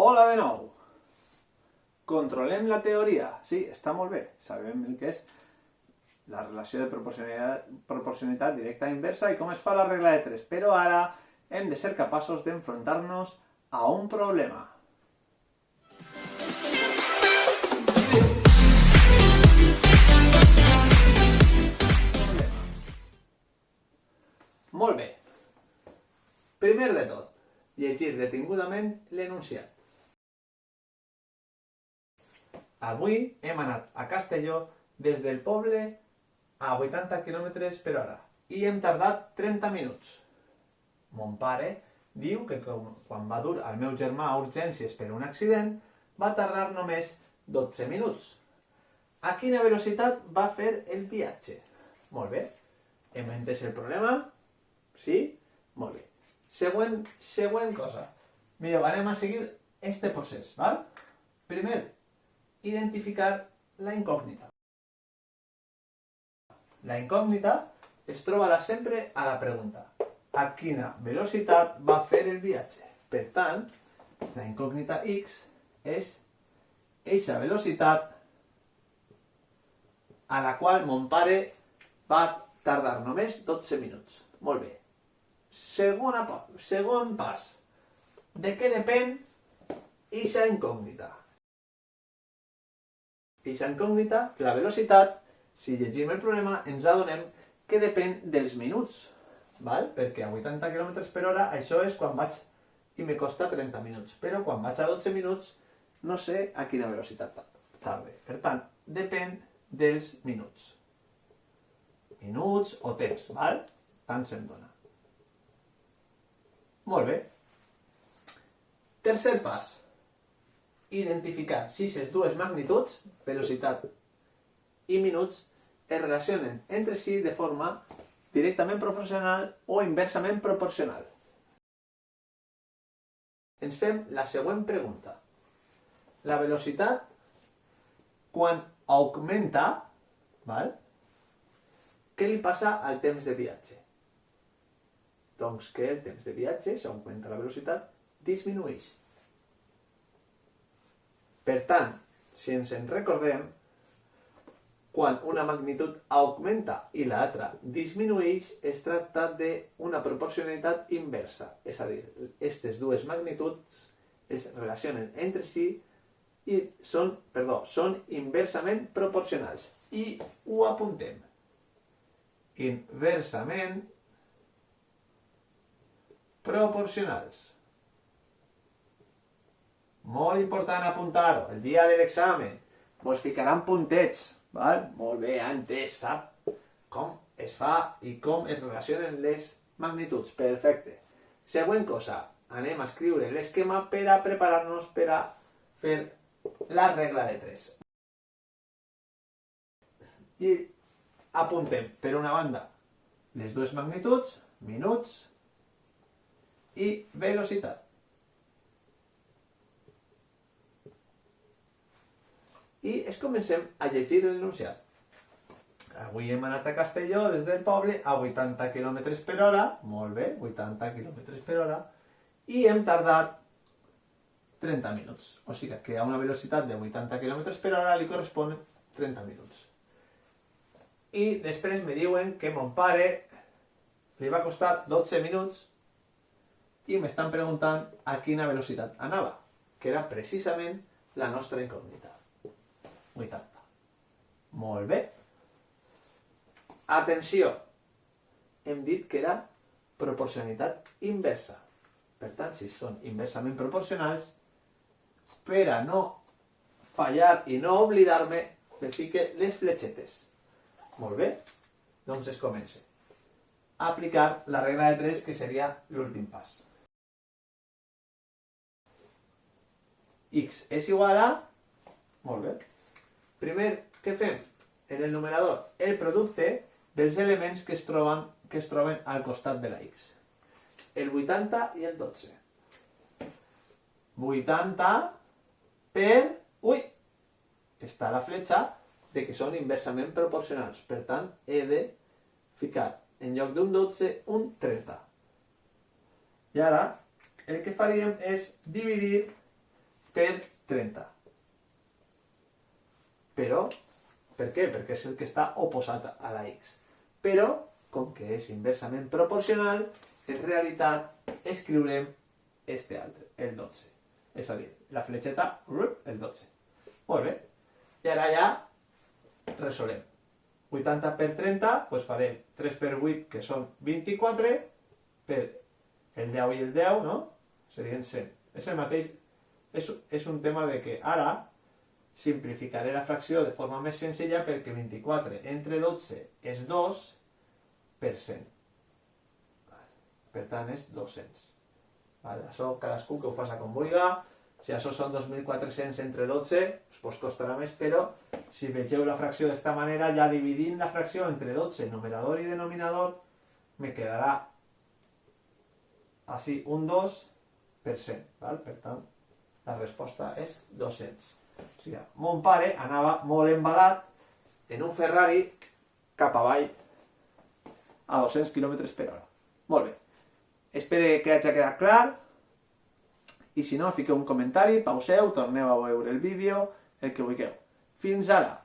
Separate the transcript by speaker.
Speaker 1: Hola de nou! Controlem la teoria. Sí, està molt bé. Sabem el que és la relació de proporcionalitat directa inversa i com es fa la regla de 3. Però ara hem de ser capaços d'enfrontar-nos a un problema. Molt bé. Primer de tot, llegir detingudament l'enunciat. Avui hem anat a Castelló des del poble a 80 km/h i hem tardat 30 minuts. Mon pare diu que quan va dur el meu germà a urgències per un accident va tardar només 12 minuts. A quina velocitat va fer el viatge? Molt bé. Hem entès el problema? Sí? Molt bé. Següent cosa. Mireu, anem a seguir este procés, val? Primer, identificar la incògnita. La incògnita es trobarà sempre a la pregunta. A quina velocitat va fer el viatge? Per tant, la incògnita x és eixa velocitat a la qual mon pare va tardar només 12 minuts. Molt bé. Segon pas. De què depèn eixa incògnita? Eixa incògnita, la velocitat, si llegim el problema, ens adonem que depèn dels minuts. Val? Perquè a 80 km/h això és quan vaig i me costa 30 minuts. Però quan vaig a 12 minuts no sé a quina velocitat tarde. Per tant, depèn dels minuts. Minuts o temps, val? Tant se'm dona. Molt bé. Tercer pas. Identificar si aquestes dues magnituds, velocitat i minuts, es relacionen entre si de forma directament proporcional o inversament proporcional. Ens fem la següent pregunta. La velocitat, quan augmenta, val? Què li passa al temps de viatge? Doncs que el temps de viatge, si augmenta la velocitat, disminueix. Per tant, si ens en recordem, quan una magnitud augmenta i l'altra disminueix, es tracta d'una proporcionalitat inversa. És a dir, aquestes dues magnituds es relacionen entre si i són inversament proporcionals. I ho apuntem. Inversament proporcionals. Molt important apuntar-ho. El dia de l'examen vos ficaran puntets. Val? Molt bé, ha entès, sap com es fa i com es relacionen les magnituds. Perfecte. Següent cosa. Anem a escriure l'esquema per a preparar-nos per a fer la regla de 3. I apuntem, per una banda, les dues magnituds, minuts i velocitat. I comencem a llegir l'enunciat. Avui hem anat a Castelló des del poble a 80 km/h, molt bé, 80 km/h, i hem tardat 30 minuts. O sigui que a una velocitat de 80 km/h li corresponen 30 minuts. I després me diuen que mon pare li va costar 12 minuts i m'estan preguntant a quina velocitat anava, que era precisament la nostra incògnita. 80. Molt bé. Atenció! Hem dit que era proporcionalitat inversa. Per tant, si són inversament proporcionals, per a no fallar i no oblidar-me, me fique les fletxetes. Molt bé? Doncs es comença. Aplicar la regla de 3, que seria l'últim pas. X és igual a... Molt bé. Primer, què fem? En el numerador, el producte dels elements que es troben al costat de la X. El 80 i el 12. 80 per... Ui! Està la fletxa de que són inversament proporcionals. Per tant, he de ficar en lloc d'un 12, un 30. I ara, el que faríem és dividir per 30. Però, per què? Perquè és el que està oposat a la x. Però, com que és inversament proporcional, en realitat escriurem este altre, el 12. És a dir, la fletxeta, el 12. Molt bé. I ara ja resolem. 80 per 30, doncs farem 3 per 8, que són 24, per el 10 i el 10, no? Serien 100. És el mateix, és un tema de que ara simplificaré la fracció de forma més senzilla perquè 24 entre 12 és 2 per 100. Per tant, és 200. Això cadascú que ho faci com vulgui. Si això són 2.400 entre 12, us costarà més, però si vegeu la fracció d'esta manera, ja dividint la fracció entre 12, numerador i denominador, me quedarà així un 2%. Val? Per tant, la resposta és 200. O sigui, mon pare anava molt embalat en un Ferrari cap avall a 200 km per hora. Molt bé. Espero que hagi quedat clar. I si no, fiqueu un comentari, pauseu, torneu a veure el vídeo, el que vulgueu. Fins ara!